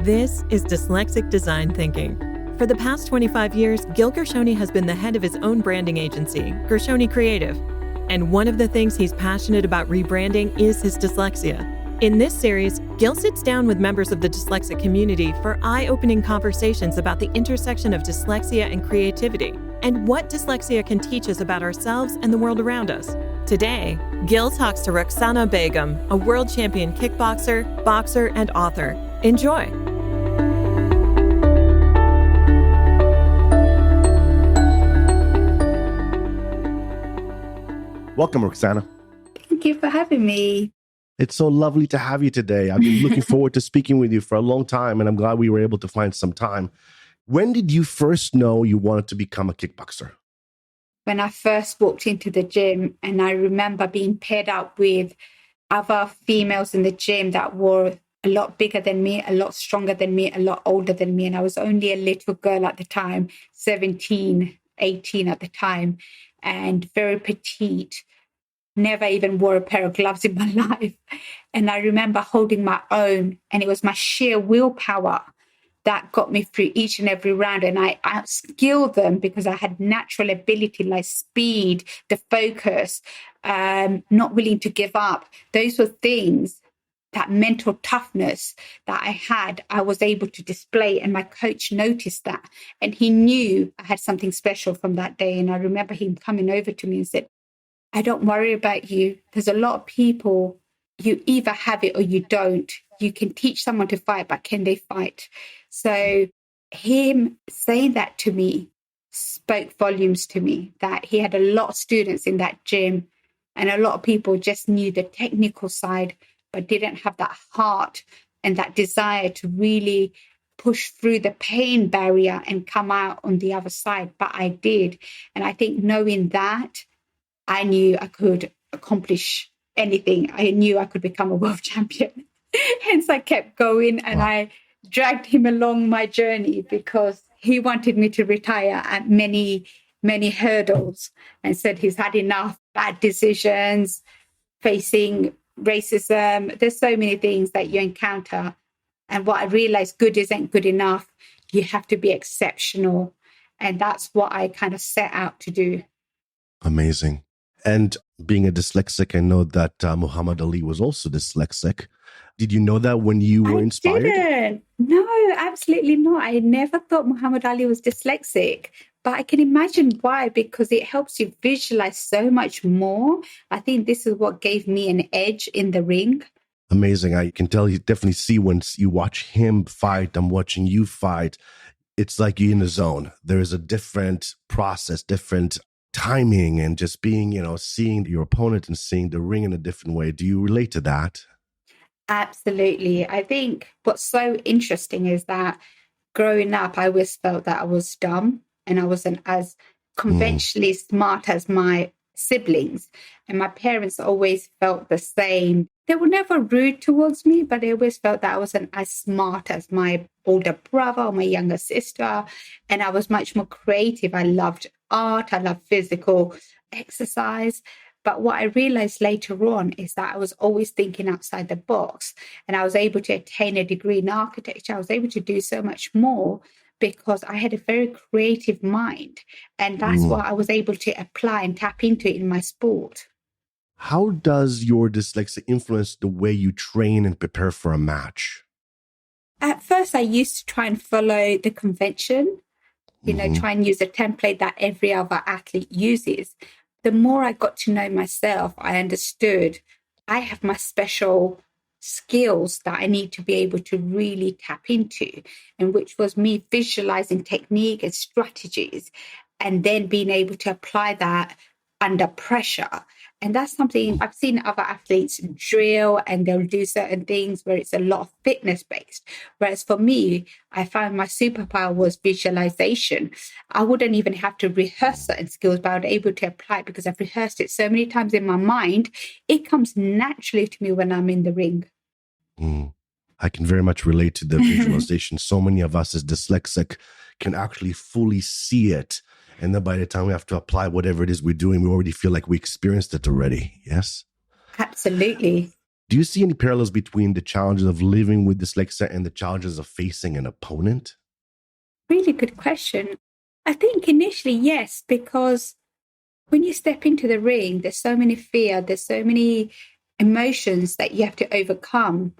This is Dyslexic Design Thinking. For the past 25 years, Gil Gershoni has been the head of his own branding agency, Gershoni Creative. And one of the things he's passionate about rebranding is his dyslexia. In this series, Gil sits down with members of the dyslexic community for eye-opening conversations about the intersection of dyslexia and creativity, and what dyslexia can teach us about ourselves and the world around us. Today, Gil talks to Ruqsana Begum, a world champion kickboxer, boxer, and author. Enjoy. Welcome, Roxana. Thank you for having me. It's so lovely to have you today. I've been looking forward to speaking with you for a long time, and I'm glad we were able to find some time. When did you first know you wanted to become a kickboxer? When I first walked into the gym, and I remember being paired up with other females in the gym that were a lot bigger than me, a lot stronger than me, a lot older than me. And I was only a little girl at the time, 17, 18 at the time, and very petite. Never even wore a pair of gloves in my life. And I remember holding my own, and it was my sheer willpower that got me through each and every round. And I outskilled them because I had natural ability like speed, the focus, not willing to give up. Those were things, that mental toughness that I had, I was able to display. And my coach noticed that. And he knew I had something special from that day. And I remember him coming over to me and said, I don't worry about you. There's a lot of people, you either have it or you don't. You can teach someone to fight, but can they fight? So him saying that to me spoke volumes to me, that he had a lot of students in that gym and a lot of people just knew the technical side, but didn't have that heart and that desire to really push through the pain barrier and come out on the other side. But I did. And I think knowing that, I knew I could accomplish anything. I knew I could become a world champion. Hence, I kept going and I dragged him along my journey because he wanted me to retire at many, many hurdles and said he's had enough bad decisions, facing racism. There's so many things that you encounter. And what I realized, good isn't good enough. You have to be exceptional. And that's what I kind of set out to do. Amazing. And being a dyslexic, I know that Muhammad Ali was also dyslexic. Did you know that when you were inspired? I didn't. No, absolutely not. I never thought Muhammad Ali was dyslexic. But I can imagine why, because it helps you visualize so much more. I think this is what gave me an edge in the ring. Amazing. I can tell you definitely see when you watch him fight, I'm watching you fight. It's like you're in the zone. There is a different process, different timing, and just being, seeing your opponent and seeing the ring in a different way. Do you relate to that? Absolutely. I think what's so interesting is that growing up, I always felt that I was dumb and I wasn't as conventionally smart as my siblings. And my parents always felt the same. They were never rude towards me, but they always felt that I wasn't as smart as my older brother or my younger sister. And I was much more creative. I loved art. I loved physical exercise. But what I realized later on is that I was always thinking outside the box, and I was able to attain a degree in architecture. I was able to do so much more because I had a very creative mind. And that's what I was able to apply and tap into in my sport. How does your dyslexia influence the way you train and prepare for a match? At first, I used to try and follow the convention, try and use a template that every other athlete uses. The more I got to know myself, I understood I have my special skills that I need to be able to really tap into, and which was me visualizing technique and strategies, and then being able to apply that under pressure. And that's something I've seen other athletes drill, and they'll do certain things where it's a lot of fitness based. Whereas for me, I found my superpower was visualization. I wouldn't even have to rehearse certain skills, but I was able to apply it because I've rehearsed it so many times in my mind. It comes naturally to me when I'm in the ring. I can very much relate to the visualization. So many of us as dyslexic can actually fully see it. And then by the time we have to apply whatever it is we're doing, we already feel like we experienced it already. Yes? Absolutely. Do you see any parallels between the challenges of living with dyslexia and the challenges of facing an opponent? Really good question. I think initially, yes, because when you step into the ring, there's so many fear, there's so many emotions that you have to overcome.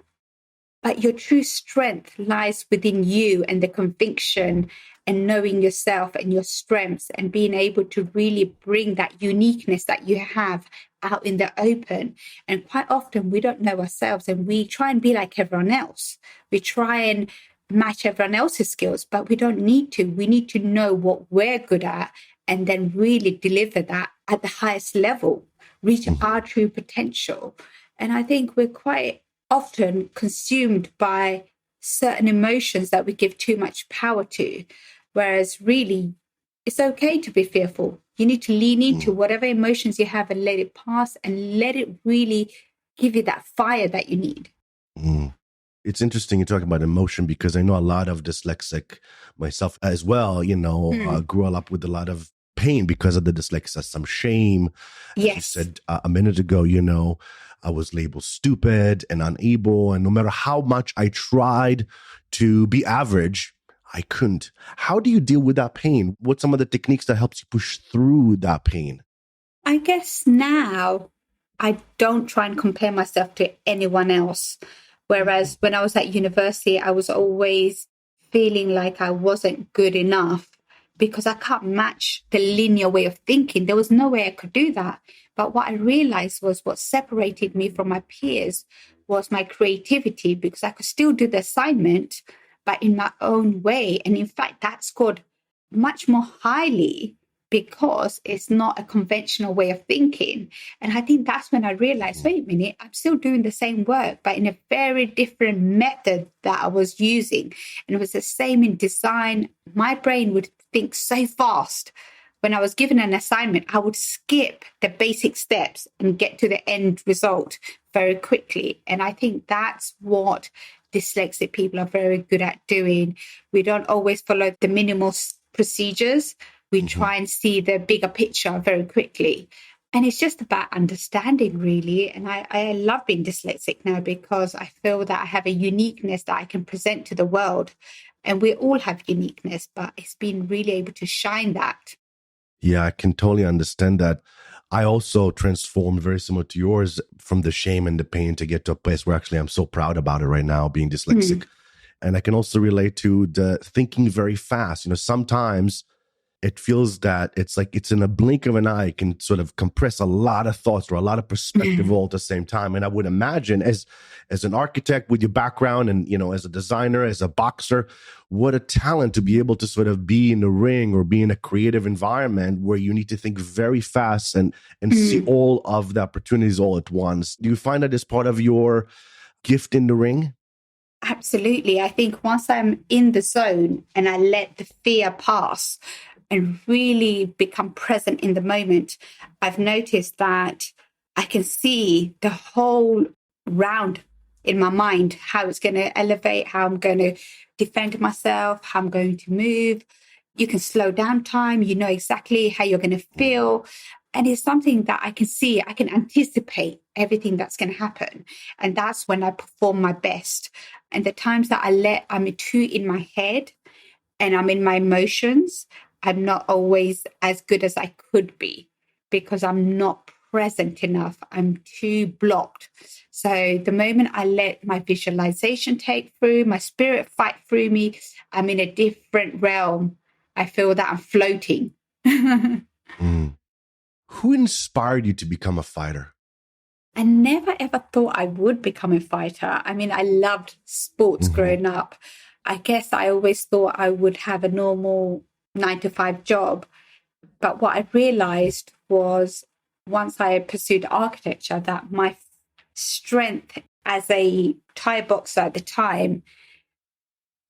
But your true strength lies within you and the conviction and knowing yourself and your strengths and being able to really bring that uniqueness that you have out in the open. And quite often we don't know ourselves and we try and be like everyone else. We try and match everyone else's skills, but we don't need to. We need to know what we're good at and then really deliver that at the highest level, reach our true potential. And I think we're quite often consumed by certain emotions that we give too much power to, whereas really it's okay to be fearful. You need to lean into whatever emotions you have and let it pass and let it really give you that fire that you need. It's interesting you're talking about emotion because I know a lot of dyslexic myself as well, grew up with a lot of pain because of the dyslexia, some shame. Yes. As you said a minute ago, I was labeled stupid and unable. And no matter how much I tried to be average, I couldn't. How do you deal with that pain? What's some of the techniques that helps you push through that pain? I guess now I don't try and compare myself to anyone else. Whereas when I was at university, I was always feeling like I wasn't good enough because I can't match the linear way of thinking. There was no way I could do that. But what I realized was what separated me from my peers was my creativity, because I could still do the assignment, but in my own way. And in fact, that scored much more highly because it's not a conventional way of thinking. And I think that's when I realized, wait a minute, I'm still doing the same work, but in a very different method that I was using. And it was the same in design. My brain would think so fast. When I was given an assignment, I would skip the basic steps and get to the end result very quickly. And I think that's what dyslexic people are very good at doing. We don't always follow the minimal procedures. We try and see the bigger picture very quickly. And it's just about understanding, really. And I love being dyslexic now because I feel that I have a uniqueness that I can present to the world. And we all have uniqueness, but it's been really able to shine that. Yeah, I can totally understand that. I also transformed very similar to yours from the shame and the pain to get to a place where actually I'm so proud about it right now, being dyslexic. And I can also relate to the thinking very fast. Sometimes it feels that it's like it's in a blink of an eye, can sort of compress a lot of thoughts or a lot of perspective all at the same time. And I would imagine as an architect with your background and, as a designer, as a boxer, what a talent to be able to sort of be in the ring or be in a creative environment where you need to think very fast and see all of the opportunities all at once. Do you find that as part of your gift in the ring? Absolutely. I think once I'm in the zone and I let the fear pass and really become present in the moment, I've noticed that I can see the whole round in my mind, how it's going to elevate, how I'm going to defend myself, how I'm going to move. You can slow down time. You know exactly how you're going to feel. And it's something that I can see. I can anticipate everything that's going to happen. And that's when I perform my best. And the times that I'm too in my head and I'm in my emotions, I'm not always as good as I could be because I'm not present enough. I'm too blocked. So the moment I let my visualization take through, my spirit fight through me, I'm in a different realm. I feel that I'm floating. Who inspired you to become a fighter? I never ever thought I would become a fighter. I mean, I loved sports growing up. I guess I always thought I would have a normal 9-to-5 job. But what I realized was once I pursued architecture, that my strength as a Thai boxer at the time,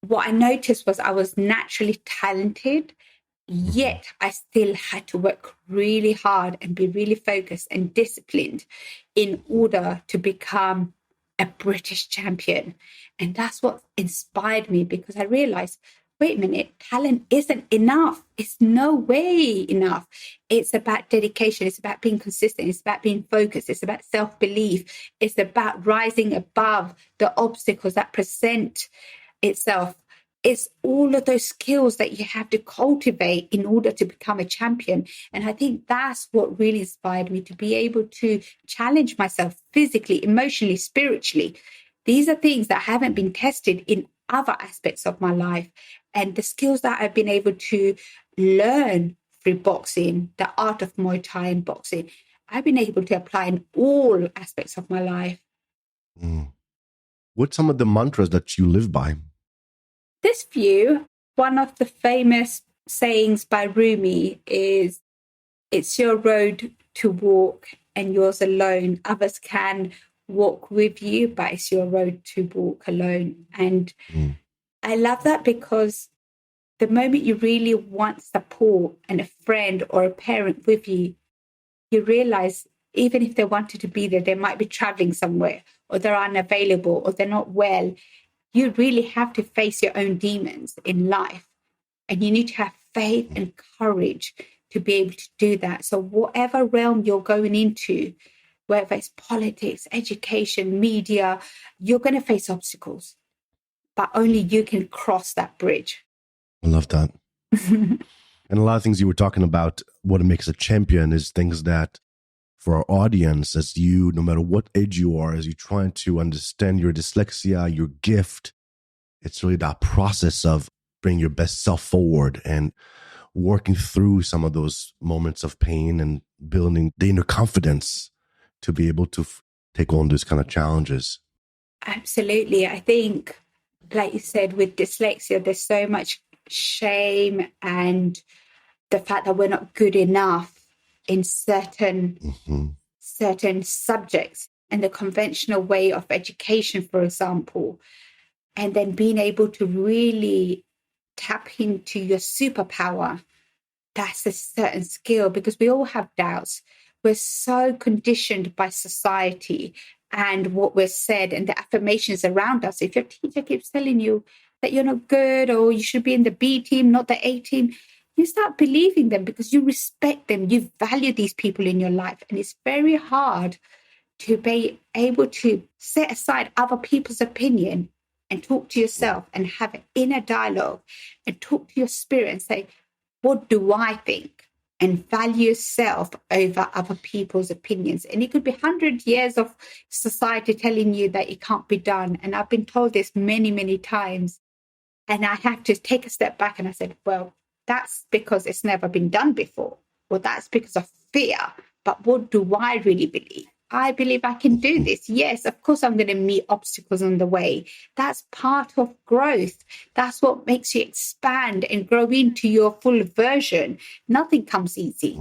what I noticed was I was naturally talented, yet I still had to work really hard and be really focused and disciplined in order to become a British champion. And that's what inspired me, because I realized wait a minute, talent isn't enough. It's no way enough. It's about dedication. It's about being consistent. It's about being focused. It's about self-belief. It's about rising above the obstacles that present itself. It's all of those skills that you have to cultivate in order to become a champion. And I think that's what really inspired me, to be able to challenge myself physically, emotionally, spiritually. These are things that haven't been tested in other aspects of my life. And the skills that I've been able to learn through boxing, the art of Muay Thai and boxing, I've been able to apply in all aspects of my life. What's some of the mantras that you live by? This view, one of the famous sayings by Rumi is, it's your road to walk and yours alone. Others can walk with you, but it's your road to walk alone. And I love that, because the moment you really want support and a friend or a parent with you, you realize even if they wanted to be there, they might be traveling somewhere, or they're unavailable, or they're not well. You really have to face your own demons in life. And you need to have faith and courage to be able to do that. So whatever realm you're going into, whether it's politics, education, media, you're going to face obstacles, but only you can cross that bridge. I love that. And a lot of things you were talking about, what makes a champion is things that for our audience, as you, no matter what age you are, as you're trying to understand your dyslexia, your gift, it's really that process of bringing your best self forward and working through some of those moments of pain and building the inner confidence to be able to take on those kind of challenges. Absolutely. I think, like you said, with dyslexia, there's so much shame and the fact that we're not good enough in certain subjects, and the conventional way of education, for example, and then being able to really tap into your superpower. That's a certain skill, because we all have doubts. We're so conditioned by society and what we're said and the affirmations around us. If your teacher keeps telling you that you're not good, or you should be in the B team, not the A team, you start believing them because you respect them. You value these people in your life. And it's very hard to be able to set aside other people's opinion and talk to yourself and have an inner dialogue and talk to your spirit and say, what do I think? And value yourself over other people's opinions. And it could be 100 years of society telling you that it can't be done. And I've been told this many, many times. And I have to take a step back, and I said, well, that's because it's never been done before. Well, that's because of fear. But what do I really believe? I believe I can do this. Yes, of course, I'm going to meet obstacles on the way. That's part of growth. That's what makes you expand and grow into your full version. Nothing comes easy.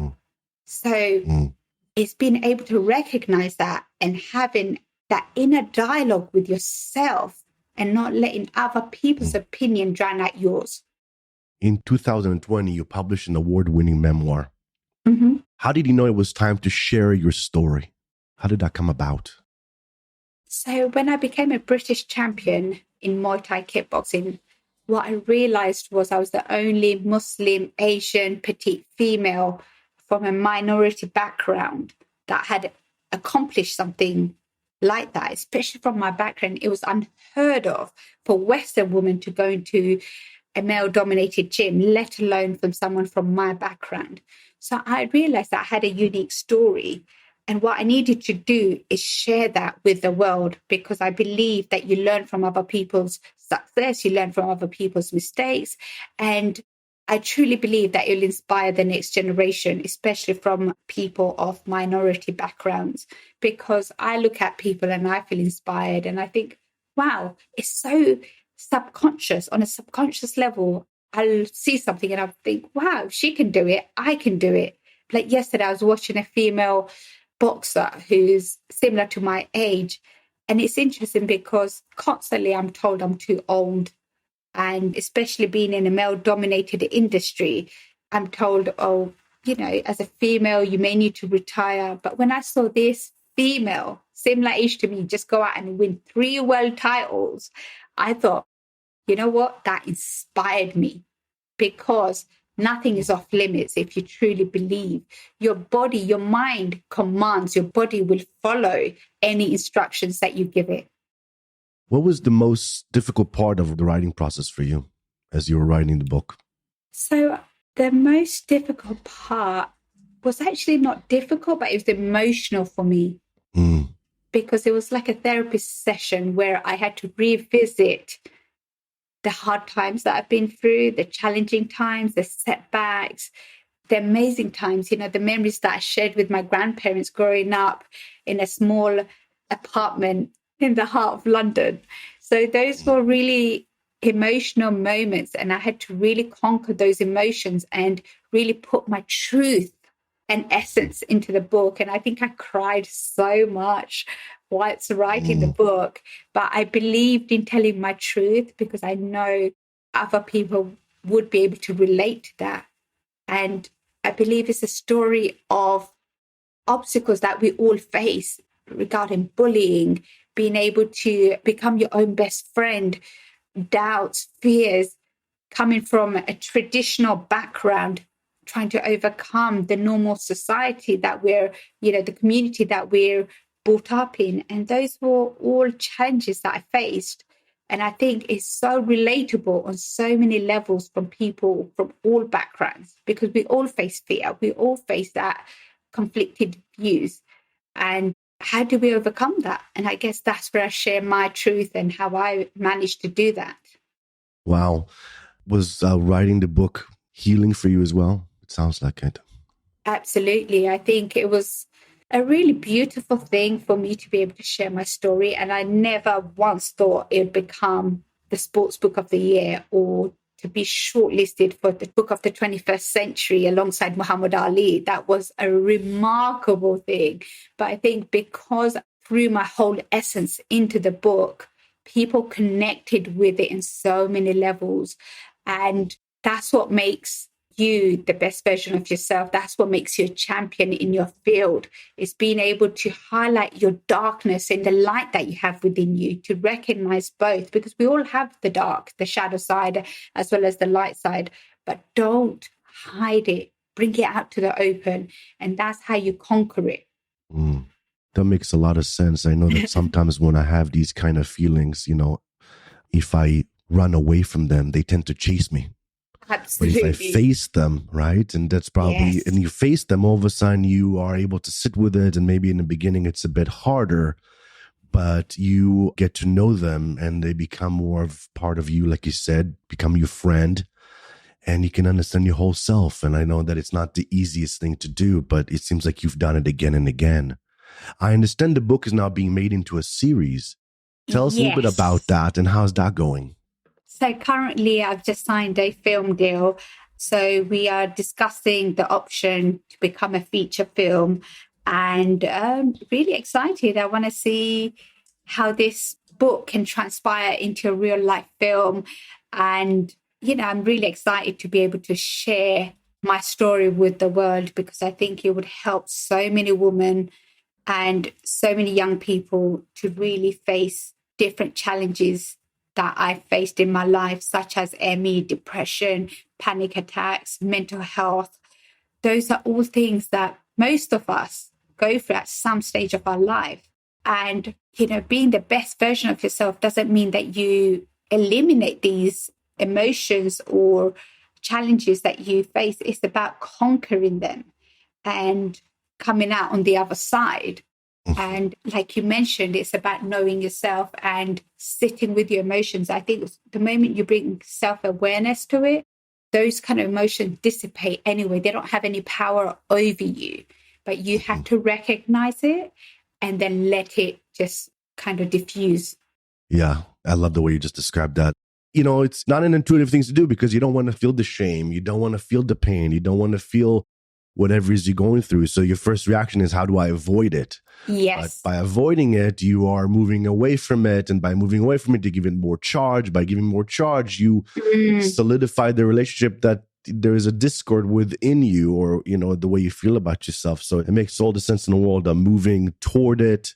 So it's being able to recognize that and having that inner dialogue with yourself and not letting other people's opinion drown out yours. In 2020, you published an award-winning memoir. How did you know it was time to share your story? How did that come about? So when I became a British champion in Muay Thai kickboxing, what I realized was I was the only Muslim, Asian, petite female from a minority background that had accomplished something like that, especially from my background. It was unheard of for Western women to go into a male-dominated gym, let alone from someone from my background. So I realized that I had a unique story. And what I needed to do is share that with the world, because I believe that you learn from other people's success, you learn from other people's mistakes. And I truly believe that it will inspire the next generation, especially from people of minority backgrounds, because I look at people and I feel inspired and I think, wow, it's so subconscious. On a subconscious level, I'll see something and I'll think, wow, she can do it. I can do it. Like yesterday, I was watching a female boxer who's similar to my age. And it's interesting because constantly I'm told I'm too old. And especially being in a male-dominated industry, I'm told, oh, you know, as a female, you may need to retire. But when I saw this female, similar age to me, just go out and win 3 world titles, I thought, you know what? That inspired me, because nothing is off limits if you truly believe. Your body, your mind commands, your body will follow any instructions that you give it. What was the most difficult part of the writing process for you as you were writing the book? So the most difficult part was actually not difficult, but it was emotional for me. Because it was like a therapist session where I had to revisit the hard times that I've been through, the challenging times, the setbacks, the amazing times, the memories that I shared with my grandparents growing up in a small apartment in the heart of London. So those were really emotional moments, and I had to really conquer those emotions and really put my truth and essence into the book. And I think I cried so much whilst writing the book, but I believed in telling my truth because I know other people would be able to relate to that. And I believe it's a story of obstacles that we all face regarding bullying, being able to become your own best friend, doubts, fears, coming from a traditional background, trying to overcome the normal society that we're, the community that we're brought up in. And those were all challenges that I faced. And I think it's so relatable on so many levels from people from all backgrounds, because we all face fear. We all face that conflicted views. And how do we overcome that? And I guess that's where I share my truth and how I managed to do that. Wow. Was writing the book healing for you as well? It sounds like it. Absolutely. I think it was a really beautiful thing for me to be able to share my story. And I never once thought it would become the sports book of the year or to be shortlisted for the book of the 21st century alongside Muhammad Ali. That was a remarkable thing. But I think because threw my whole essence into the book, people connected with it in so many levels. And that's what makes you the best version of yourself. That's what makes you a champion in your field, is being able to highlight your darkness and the light that you have within you, to recognize both, because we all have the dark, the shadow side, as well as the light side, but don't hide it. Bring it out to the open. And that's how you conquer it. That makes a lot of sense. I know that sometimes when I have these kind of feelings, if I run away from them, they tend to chase me. Absolutely. But if I face them, right? And that's probably, and you face them, all of a sudden you are able to sit with it. And maybe in the beginning it's a bit harder, but you get to know them and they become more of part of you, like you said, become your friend, and you can understand your whole self. And I know that it's not the easiest thing to do, but it seems like you've done it again and again. I understand the book is now being made into a series. Tell us a little bit about that, and how's that going? So currently I've just signed a film deal. So we are discussing the option to become a feature film, and really excited. I want to see how this book can transpire into a real life film. And, I'm really excited to be able to share my story with the world, because I think it would help so many women and so many young people to really face different challenges that I faced in my life, such as ME, depression, panic attacks, mental health. Those are all things that most of us go through at some stage of our life. And, being the best version of yourself doesn't mean that you eliminate these emotions or challenges that you face. It's about conquering them and coming out on the other side. And like you mentioned, it's about knowing yourself and sitting with your emotions. I think the moment you bring self-awareness to it, those kind of emotions dissipate anyway. They don't have any power over you, but you have to recognize it and then let it just kind of diffuse. Yeah, I love the way you just described that. It's not an intuitive thing to do, because you don't want to feel the shame. You don't want to feel the pain. You don't want to feel whatever it is you're going through. So your first reaction is, how do I avoid it? Yes. But by avoiding it, you are moving away from it. And by moving away from it, you give it more charge. By giving more charge, you solidify the relationship that there is a discord within you, or, the way you feel about yourself. So it makes all the sense in the world of moving toward it.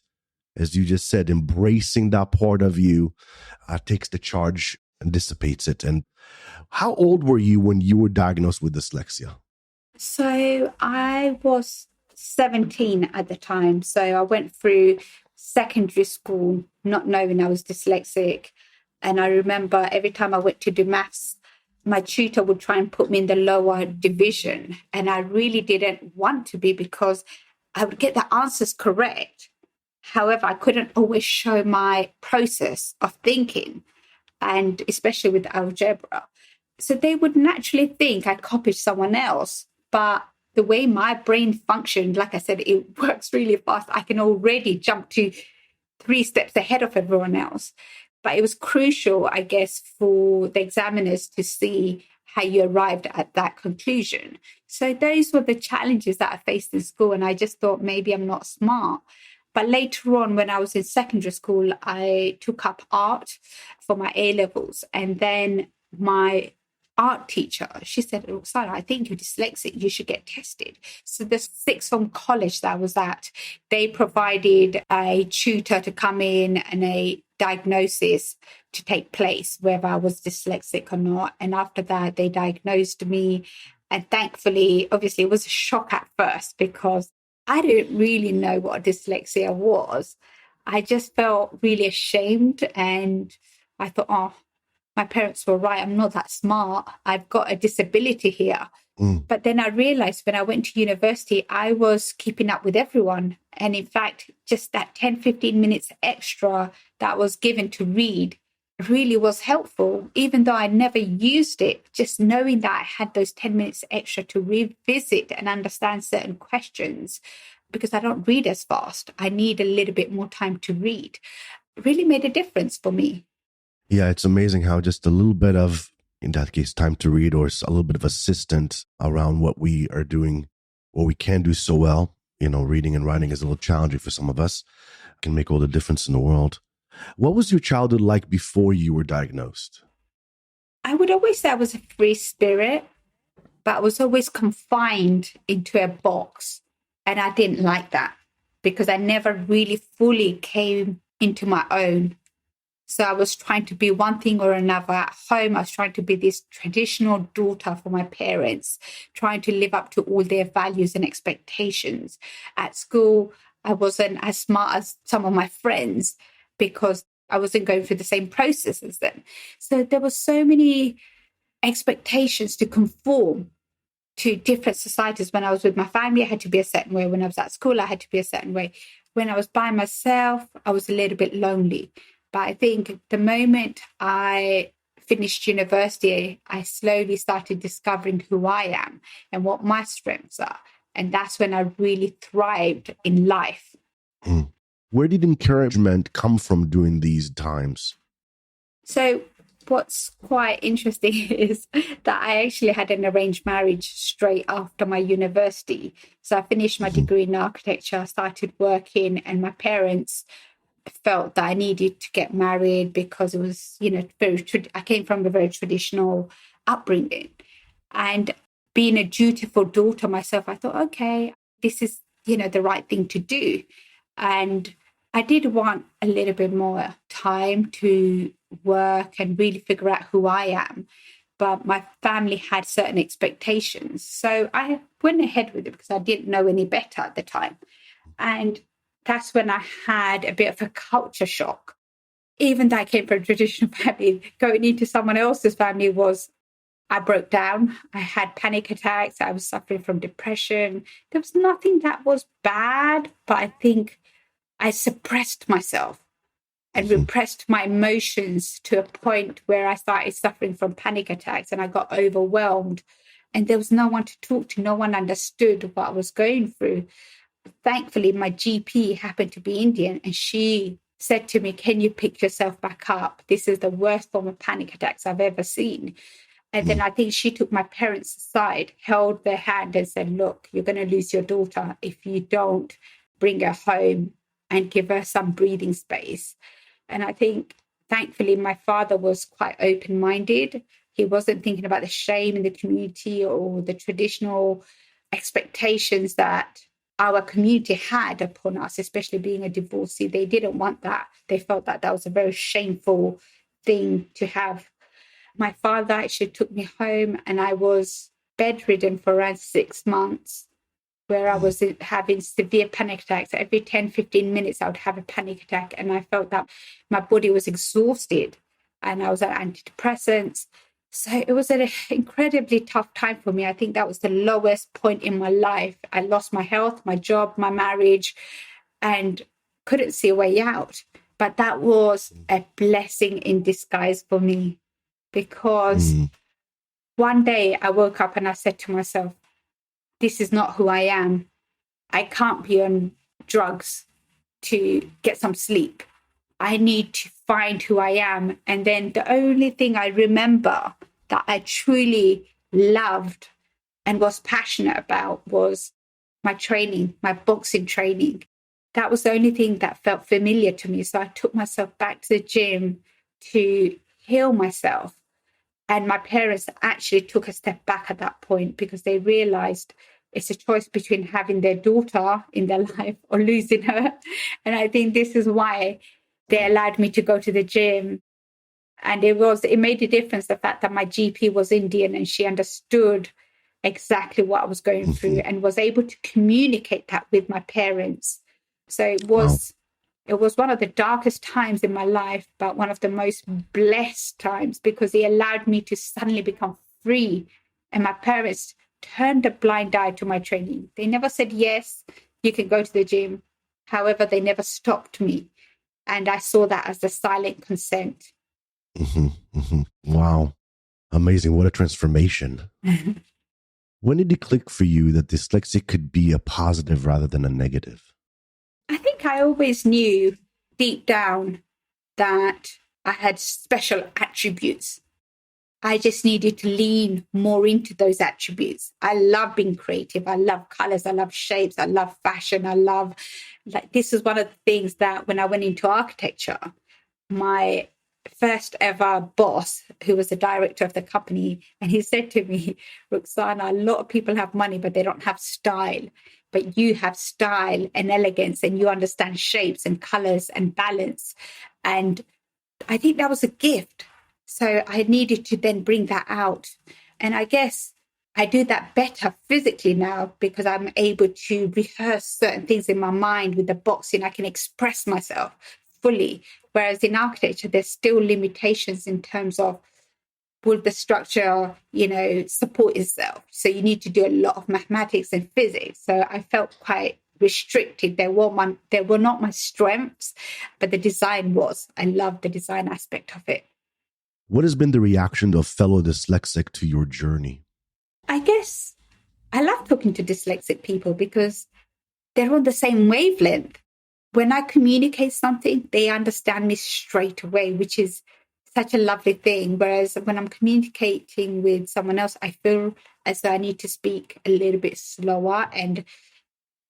As you just said, embracing that part of you takes the charge and dissipates it. And how old were you when you were diagnosed with dyslexia? So I was 17 at the time. So I went through secondary school not knowing I was dyslexic. And I remember every time I went to do maths, my tutor would try and put me in the lower division. And I really didn't want to be because I would get the answers correct. However, I couldn't always show my process of thinking, and especially with algebra. So they would naturally think I copied someone else. But the way my brain functioned, like I said, it works really fast. I can already jump to 3 steps ahead of everyone else. But it was crucial, I guess, for the examiners to see how you arrived at that conclusion. So those were the challenges that I faced in school. And I just thought maybe I'm not smart. But later on, when I was in secondary school, I took up art for my A levels. And then my art teacher, she said, Ruqsana, I think you're dyslexic. You should get tested. So the sixth form college that I was at, they provided a tutor to come in and a diagnosis to take place, whether I was dyslexic or not. And after that, they diagnosed me. And thankfully, obviously, it was a shock at first because I didn't really know what dyslexia was. I just felt really ashamed. And I thought, oh, my parents were right. I'm not that smart. I've got a disability here. But then I realized when I went to university, I was keeping up with everyone. And in fact, just that 10, 15 minutes extra that was given to read really was helpful, even though I never used it. Just knowing that I had those 10 minutes extra to revisit and understand certain questions, because I don't read as fast. I need a little bit more time to read. It really made a difference for me. Yeah, it's amazing how just a little bit of, in that case, time to read or a little bit of assistance around what we are doing, what we can do so well. You know, reading and writing is a little challenging for some of us. It can make all the difference in the world. What was your childhood like before you were diagnosed? I would always say I was a free spirit, but I was always confined into a box. And I didn't like that because I never really fully came into my own. So I was trying to be one thing or another. At home, I was trying to be this traditional daughter for my parents, trying to live up to all their values and expectations. At school, I wasn't as smart as some of my friends because I wasn't going through the same process as them. So there were so many expectations to conform to different societies. When I was with my family, I had to be a certain way. When I was at school, I had to be a certain way. When I was by myself, I was a little bit lonely. But I think the moment I finished university, I slowly started discovering who I am and what my strengths are. And that's when I really thrived in life. Where did encouragement come from during these times? So what's quite interesting is that I actually had an arranged marriage straight after my university. So I finished my degree in architecture, started working, and my parents felt that I needed to get married because it was, I came from a very traditional upbringing. And being a dutiful daughter myself, I thought, okay, this is, the right thing to do. And I did want a little bit more time to work and really figure out who I am. But my family had certain expectations. So I went ahead with it because I didn't know any better at the time. And that's when I had a bit of a culture shock. Even though I came from a traditional family, going into someone else's family I broke down. I had panic attacks. I was suffering from depression. There was nothing that was bad, but I think I suppressed myself and repressed my emotions to a point where I started suffering from panic attacks and I got overwhelmed. And there was no one to talk to. No one understood what I was going through. Thankfully, my GP happened to be Indian, and she said to me, can you pick yourself back up? This is the worst form of panic attacks I've ever seen. And then I think she took my parents aside, held their hand and said, look, you're going to lose your daughter if you don't bring her home and give her some breathing space. And I think, thankfully, my father was quite open-minded. He wasn't thinking about the shame in the community or the traditional expectations that our community had upon us, especially being a divorcee. They didn't want that. They felt that that was a very shameful thing to have my father actually took me home, and I was bedridden for around 6 months, where I was having severe panic attacks. Every 10, 15 minutes, I would have a panic attack. And I felt that my body was exhausted, and I was on antidepressants. So it was an incredibly tough time for me. I think that was the lowest point in my life. I lost my health, my job, my marriage, and couldn't see a way out. But that was a blessing in disguise for me, because one day I woke up and I said to myself, this is not who I am. I can't be on drugs to get some sleep. I need to find who I am. And then the only thing I remember that I truly loved and was passionate about was my training, my boxing training. That was the only thing that felt familiar to me. So I took myself back to the gym to heal myself. And my parents actually took a step back at that point, because they realized it's a choice between having their daughter in their life or losing her. And I think this is why they allowed me to go to the gym. And it made a difference, the fact that my GP was Indian, and she understood exactly what I was going through and was able to communicate that with my parents. So it was one of the darkest times in my life, but one of the most blessed times, because it allowed me to suddenly become free. And my parents turned a blind eye to my training. They never said, yes, you can go to the gym. However, they never stopped me. And I saw that as the silent consent. Wow. Amazing. What a transformation. When did it click for you that dyslexia could be a positive rather than a negative? I think I always knew deep down that I had special attributes. I just needed to lean more into those attributes. I love being creative. I love colors. I love shapes. I love fashion. This is one of the things that when I went into architecture, my first ever boss, who was the director of the company, and he said to me, Ruqsana, a lot of people have money, but they don't have style. But you have style and elegance, and you understand shapes and colors and balance. And I think that was a gift. So I needed to then bring that out. And I guess I do that better physically now, because I'm able to rehearse certain things in my mind with the boxing. I can express myself fully. Whereas in architecture, there's still limitations in terms of, will the structure, support itself? So you need to do a lot of mathematics and physics. So I felt quite restricted. They were not my strengths, but the design was. I love the design aspect of it. What has been the reaction of fellow dyslexic to your journey? I guess I love talking to dyslexic people because they're on the same wavelength. When I communicate something, they understand me straight away, which is such a lovely thing. Whereas when I'm communicating with someone else, I feel as though I need to speak a little bit slower and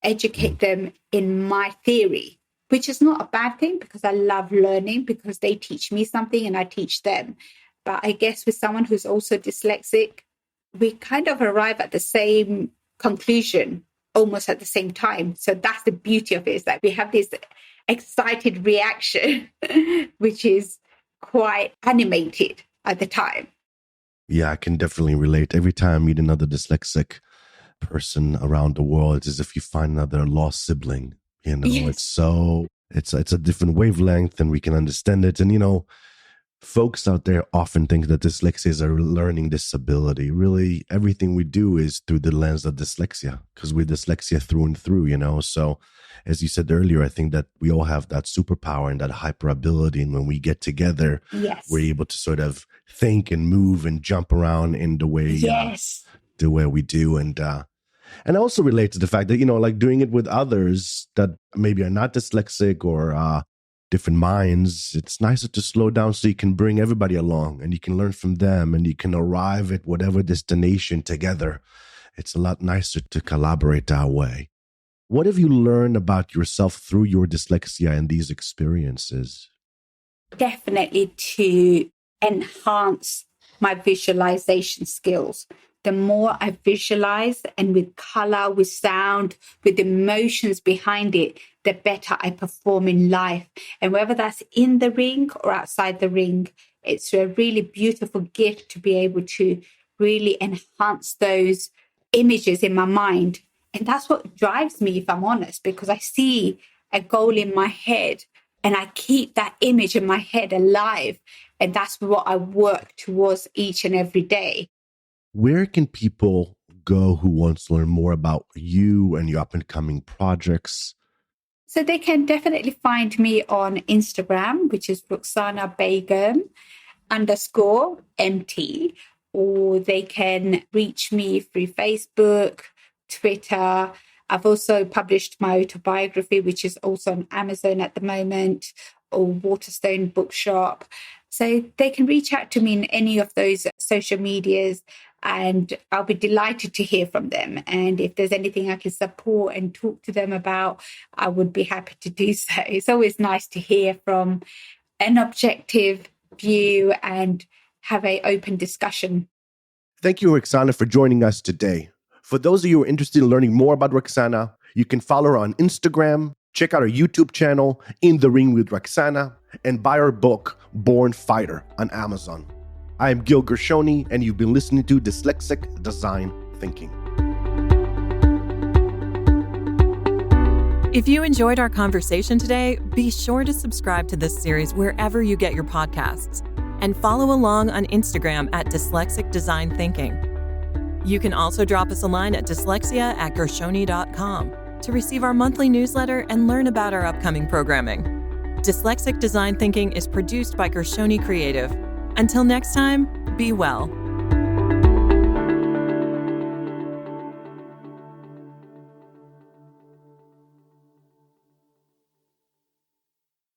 educate them in my theory, which is not a bad thing, because I love learning, because they teach me something and I teach them. But I guess with someone who's also dyslexic, we kind of arrive at the same conclusion almost at the same time. So that's the beauty of it, is that we have this excited reaction, which is quite animated at the time. Yeah, I can definitely relate. Every time I meet another dyslexic person around the world, it's as if you find another lost sibling. Yes. It's a different wavelength, and we can understand it. And folks out there often think that dyslexia is a learning disability. Really, everything we do is through the lens of dyslexia, because we're dyslexia through and through. So as you said earlier, I think that we all have that superpower and that hyper ability. And when we get together, yes, we're able to sort of think and move and jump around in the way, yes, the way we do. And I also relate to the fact that, like doing it with others that maybe are not dyslexic or different minds, it's nicer to slow down so you can bring everybody along and you can learn from them and you can arrive at whatever destination together. It's a lot nicer to collaborate that way. What have you learned about yourself through your dyslexia and these experiences? Definitely to enhance my visualization skills. The more I visualize, and with color, with sound, with emotions behind it, the better I perform in life. And whether that's in the ring or outside the ring, It's a really beautiful gift to be able to really enhance those images in my mind. And that's what drives me, if I'm honest, because I see a goal in my head and I keep that image in my head alive. And that's what I work towards each and every day. Where can people go who wants to learn more about you and your up and coming projects? So they can definitely find me on Instagram, which is Ruqsana Begum _MT, or they can reach me through Facebook, Twitter. I've also published my autobiography, which is also on Amazon at the moment, or Waterstone Bookshop. So they can reach out to me in any of those social medias, and I'll be delighted to hear from them. And if there's anything I can support and talk to them about, I would be happy to do so. It's always nice to hear from an objective view and have an open discussion. Thank you, Roxana, for joining us today. For those of you who are interested in learning more about Roxana, you can follow her on Instagram, check out her YouTube channel, In the Ring with Roxana, and buy her book, Born Fighter, on Amazon. I am Gil Gershoni, and you've been listening to Dyslexic Design Thinking. If you enjoyed our conversation today, be sure to subscribe to this series wherever you get your podcasts, and follow along on Instagram at Dyslexic Design Thinking. You can also drop us a line at dyslexia@gershoni.com to receive our monthly newsletter and learn about our upcoming programming. Dyslexic Design Thinking is produced by Gershoni Creative. Until next time, be well.